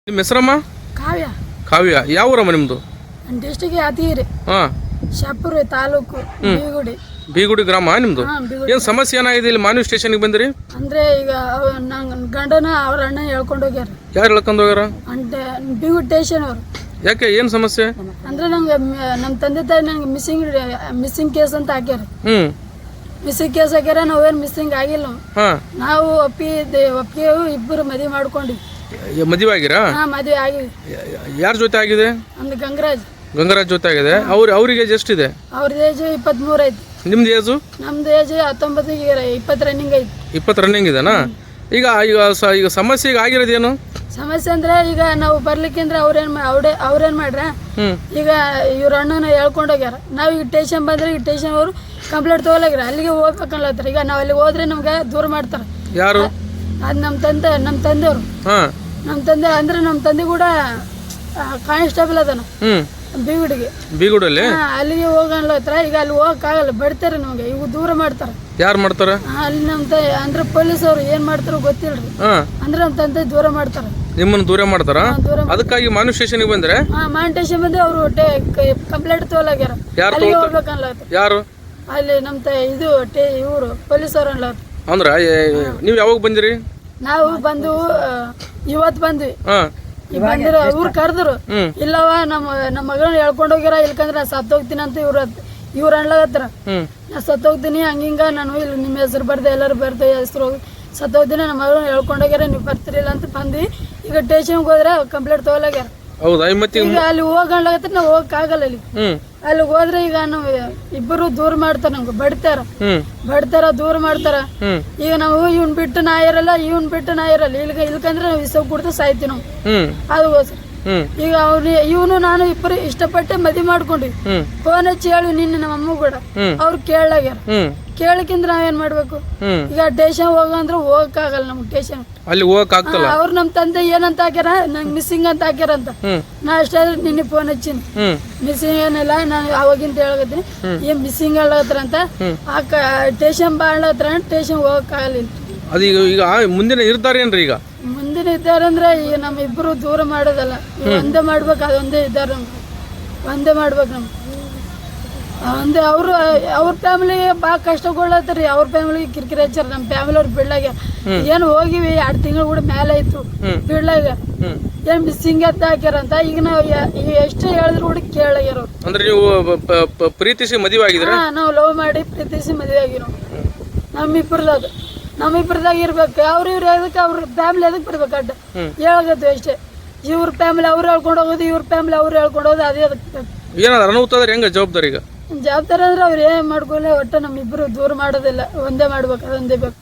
ನಿಮ್ಮ ಹೆಸರಮ್ಮ? ಕಾವ್ಯ. ಕಾವ್ಯ. ಯಾವ ಊರಮ್ಮ ನಿಮ್ಮದು? ಡಿಸ್ಟಿಕ್ ಯಾದಗಿರಿ, ಹಾಂ, ಶಾಪುರ ತಾಲೂಕು, ಬೀಗುಡಿ. ಬೀಗುಡಿ ಗ್ರಾಮ ನಿಮ್ಮದು? ಏನು ಸಮಸ್ಯೆ ಏನಾಗಿದೆ ಇಲ್ಲಿ ಮಾನ್ವಿ ಸ್ಟೇಷನ್ಗೆ ಬಂದಿರಿ? ಅಂದ್ರೆ ಈಗ ನಂಗೆ ಗಂಡನ ಅವ್ರ ಅಣ್ಣ ಹೇಳ್ಕೊಂಡು ಹೋಗ್ಯಾರ. ಯಾರು ಹೇಳ್ಕೊಂಡು ಹೋಗ್ಯಾರ? అంటే ಬೀಗುಡಿ ಸ್ಟೇಷನ್ ಅವರು. ಯಾಕೆ, ಏನು ಸಮಸ್ಯೆ? ಅಂದ್ರೆ ನಂಗೆ ನಮ್ಮ ತಂದೆ ತಾಯಿ ನಂಗೆ ಮಿಸ್ಸಿಂಗ್ ಕೇಸ್ ಅಂತ ಹಾಕ್ಯಾರ. ಮಿಸ್ಸಿಂಗ್ ಕೇಸ್ ಹಾಕ್ಯಾರ. ನಾವೇನು ಮಿಸ್ಸಿಂಗ್ ಆಗಿಲ್ಲ. ನಾವು ಒಪ್ಪಿಗೆ ಇಬ್ಬರು ಮದುವೆ ಮಾಡ್ಕೊಂಡ್ವಿ. ಮದುವೆ ಆಗಿರಾ? ಮದುವೆ ಆಗಿದೆ. ಯಾರ ಜೊತೆ ಆಗಿದೆ? ಅಂದ್ರೆ ಗಂಗರಾಜ್ ಜೊತೆ ಆಗಿದೆ. ಅವ್ರಿಗೆ ಏಜ್ ಎಷ್ಟಿದೆ? ಅವ್ರದ್ದು ಏಜ್ 23 ಐತಿ. ನಿಮ್ದು ಏಜು? ನಮ್ದು ಏಜ್ 19, 20 ರನ್ನಿಂಗ್ ಐತಿ. 20 ರನ್ನಿಂಗ್ ಇದೆನಾ? ಈಗ ಈಗ ಸಮಸ್ಯೆ ಈಗ ಆಗಿರೋದೇನು ಸಮಸ್ಯೆ ಅಂದ್ರೆ ಈಗ ನಾವು ಬರ್ಲಿಕ್ಕಂದ್ರೆ ಅವ್ರೇನ್ ಮಾಡ್ರ, ಈಗ ಇವ್ರ ಅಣ್ಣನ ಹೇಳ್ಕೊಂಡು ಹೋಗ್ಯಾರ. ನಾವು ಈಗ ಟೇಷನ್ ಬಂದ್ರೆ ಈ ಟೇಷನ್ ಅವರು ಕಂಪ್ಲೇಂಟ್ ತಗೊಳಗ್ಯಾರ. ಅಲ್ಲಿಗೆ ಹೋಗ್ಬೇಕನ್ಲತ್ತಾರ. ಈಗ ನಾವು ಅಲ್ಲಿ ಹೋದ್ರೆ ನಮ್ಗೆ ದೂರ ಮಾಡ್ತಾರ. ಯಾರು? ಅದು ನಮ್ಮ ತಂದೆಯವರು. ನಮ್ಮ ತಂದೆ ಅಂದ್ರೆ ನಮ್ಮ ತಂದೆ ಕೂಡ ಕಾನ್ಸ್ಟೇಬಲ್ ಅದನ ಬೀಗುಡಿಗೆ. ಅಲ್ಲಿಗೆ ಹೋಗನ್ಲತ್ತಾರ. ಈಗ ಅಲ್ಲಿ ಹೋಗಕ್ಕಾಗಲ್ಲ, ಬಡ್ತಾರೆ ನಮ್ಗೆ. ಇವು ದೂರ ಮಾಡ್ತಾರ. ಯಾರು ಮಾಡ್ತಾರ? ಅಲ್ಲಿ ನಮ್ಮ ಅಂದ್ರೆ ಪೊಲೀಸ್ ಅವ್ರು ಏನ್ ಮಾಡ್ತಾರೋ ಗೊತ್ತಿಲ್ರಿ. ಅಂದ್ರೆ ನಮ್ಮ ತಂದೆ ದೂರ ಮಾಡ್ತಾರ. ನಿಮ್ಮನ್ನು ದೂರ ಮಾಡ್ತಾರ? ಅದಕ್ಕಾಗಿ ಮಾನ್ವಿ ಸ್ಟೇಷನ್ಗೆ ಬಂದ್ರೆ? ಮಾನ್ವಿ ಸ್ಟೇಷನ್ ಬಂದ್ರೆ ಅವರು ಕಂಪ್ಲೇಂಟ್ ತಗೊಳಗ್ಯಾರ. ಅಲ್ಲಿಗೆ ಹೋಗ್ಬೇಕನ್ಲತ್ತ. ಯಾರು? ಅಲ್ಲಿ ಇದು ಇವರು ಪೊಲೀಸ್ ಅವ್ರು ಅನ್ಲತ್ತ. ಅಂದ್ರ ನೀವು ಯಾವಾಗ ಬಂದಿರಿ? ನಾವು ಬಂದು ಇವತ್ತು ಬಂದ್ವಿ. ಬಂದಿರ ಇವ್ರು ಕರೆದ್ರು. ಇಲ್ಲವ ನಮ್ಮ ಮಗಳನ್ನ ಹೇಳ್ಕೊಂಡು ಹೋಗ್ಯಾರ. ಇಲ್ಕಂದ್ರೆ ನಾ ಸತ್ತೋಗ್ತೀನಿ ಅಂತ ಇವ್ರು ಅನ್ಲಗತ್ರ. ನಾ ಸತ್ತೋಗ್ತೀನಿ ಹಂಗಿಂಗ, ನಾನು ಇಲ್ಲಿ ನಿಮ್ಮ ಹೆಸರು ಬರ್ದೆ, ಎಲ್ಲರೂ ಬರ್ದೆ ಹೆಸರು ಸತ್ತೋಗ್ತೀನಿ, ನಮ್ಮ ಮಗಳನ್ನ ಹೇಳ್ಕೊಂಡು ಹೋಗ್ಯಾರ, ನೀವು ಬರ್ತಿರಿಲ್ಲ ಅಂತ ಬಂದ್ವಿ. ಈಗ ಸ್ಟೇಷನ್ಗೆ ಹೋದ್ರೆ ಕಂಪ್ಲೇಂಟ್ ತಗೊಳಗ್ಯಾರ. ಹೌದಾ? ಈಗ ಅಲ್ಲಿ ಹೋಗಣ್ಲಾಗತ್ತ. ನಾವು ಹೋಗಕ್ಕಾಗಲ್ಲ. ಅಲ್ಲಿ ಹೋದ್ರೆ ಈಗ ನಾವು ಇಬ್ಬರು ದೂರ ಮಾಡ್ತಾರ. ನಮ್ಗೆ ಬಡ್ತಾರ ದೂರ ಮಾಡ್ತಾರ. ಈಗ ನಾವು ಇವ್ನ್ ಬಿಟ್ಟು ನಾ ಇರಲ್ಲ, ಇಲ್ಕಂದ್ರೆ ನಾವು ಇಸವ್ ಕುಡ್ದು ಸಾಯ್ತೀವಿ ನಾವು. ಅದಕ್ಕೋಸ್ಕರ ಈಗ ಇವನು ನಾನು ಇಬ್ಬರು ಇಷ್ಟಪಟ್ಟೆ ಮದುವೆ ಮಾಡ್ಕೊಂಡ್ವಿ. ಫೋನ್ ಹಚ್ಚಿ ಹೇಳಿ ನಿನ್ನೆ ನಮ್ಮ ಅಮ್ಮ ಕೂಡ ಅವ್ರು ಕೇಳಾಗ್ಯಾರ. ಕೇಳಕ್ಕಿಂದ್ರ ನಾವೇನ್ ಮಾಡ್ಬೇಕು? ಈಗ ಸ್ಟೇಷನ್ ಹೋಗಂದ್ರೆ ಹೋಗಕ್ಕಾಗಲ್ಲ. ನಮ್ಗೆ ಸ್ಟೇಷನ್ ಅಲ್ಲಿ ಹೋಗಕ್ಕಾಗ್ತಲ್ಲ. ಅವ್ರು ನಮ್ಮ ತಂದೆ ಏನಂತ ಹಾಕ್ಯಾರ, ನಂಗೆ ಮಿಸ್ಸಿಂಗ್ ಅಂತ ಹಾಕ್ಯಾರಂತ. ನಾ ಅಷ್ಟಾದ್ರೆ ನಿನ್ನೆ ಫೋನ್ ಹಚ್ಚಿನಿ. ಮಿಸ್ಸಿಂಗ್ ಏನಿಲ್ಲ, ನಾನು ಅವಾಗಿಂತ ಹೇಳಕತ್ತೀನಿ. ಏನ್ ಮಿಸ್ಸಿಂಗ್ ಹೇಳತ್ರಂತ ಸ್ಟೇಷನ್ ಬಾಳತ್ರ. ಸ್ಟೇಷನ್ ಹೋಗಕ್ಕಾಗಲಿಲ್ಲ. ಅದೀಗ ಈಗ ಮುಂದಿನ ನಿರ್ಧಾರ ಏನ್ರಿ? ಈಗ ಮುಂದಿನ ಇದ್ದಾರೆ ಅಂದ್ರೆ ಈಗ ನಮ್ಮ ಇಬ್ಬರು ದೂರ ಮಾಡೋದಲ್ಲ, ಒಂದೇ ಮಾಡ್ಬೇಕು. ಅದೊಂದೇ ಇದ್ದಾರೆ, ಒಂದೇ ಮಾಡ್ಬೇಕು ನಮ್ಗೆ. ಒಂದೇ ಅವ್ರ ಫ್ಯಾಮಿಲಿಗೆ ಭಾಳ ಕಷ್ಟಗೊಳ್ಳತ್ರಿ. ಅವ್ರ ಫ್ಯಾಮಿಲಿಗೆ ಕಿರಿಕಿರಿ ಹಚ್ಚಾರ. ನಮ್ಮ ಫ್ಯಾಮಿಲಿ ಅವ್ರು ಬಿಡ್ಲಾಗ ಏನು ಹೋಗಿವಿ 2 ತಿಂಗಳು ಕೂಡ ಮೇಲೆ ಆಯ್ತು. ಬಿಡ್ಲಾಗ ಏನ್ ಮಿಸ್ಸಿಂಗ್ ಅಂತ ಹಾಕ್ಯಾರಂತ. ಈಗ ನಾವು ಎಷ್ಟು ಹೇಳಿದ್ರು ಕೂಡ ಕೇಳಾಗ್ಯಾರ. ಅಂದ್ರೆ ನೀವು ಪ್ರೀತಿಸಿ ಮದುವೆ ಆಗಿದ್ರ? ನಾವು ಲವ್ ಮಾಡಿ ಪ್ರೀತಿಸಿ ಮದುವೆ ಆಗಿರೋ. ನಮ್ಮಿಬ್ಬರದಾಗ ಇರ್ಬೇಕು. ಇವ್ರು ಎದಕ್ಕೆ ಅವ್ರ ಫ್ಯಾಮಿಲಿ ಎದಕ್ಕೆ ಬರ್ಬೇಕು? ಅಡ್ಡ ಹೇಳಕತ್ತೀವಿ ಅಷ್ಟೇ. ಇವ್ರ ಫ್ಯಾಮಿಲಿ ಅವ್ರು ಹೇಳ್ಕೊಂಡು ಹೋಗೋದು, ಇವ್ರ ಫ್ಯಾಮಿಲಿ ಅವ್ರು ಹೇಳ್ಕೊಂಡು ಹೋಗೋದು. ಅದೇ ಅದಕ್ಕೆ ಏನಾದ್ರು ಅನಾಹುತ ಆದ್ರೆ ಹೆಂಗ ಜವಾಬ್ದಾರಿ? ಈಗ ಜವಾಬ್ದಾರಿ ಅಂದ್ರೆ ಅವ್ರು ಏನ್ ಮಾಡ್ಕೊಳ್ಳಿ, ಒಟ್ಟು ನಮ್ಮಿಬ್ರು ದೂರ ಮಾಡೋದಿಲ್ಲ, ಒಂದೇ ಮಾಡ್ಬೇಕು. ಅದೊಂದೇ ಬೇಕು.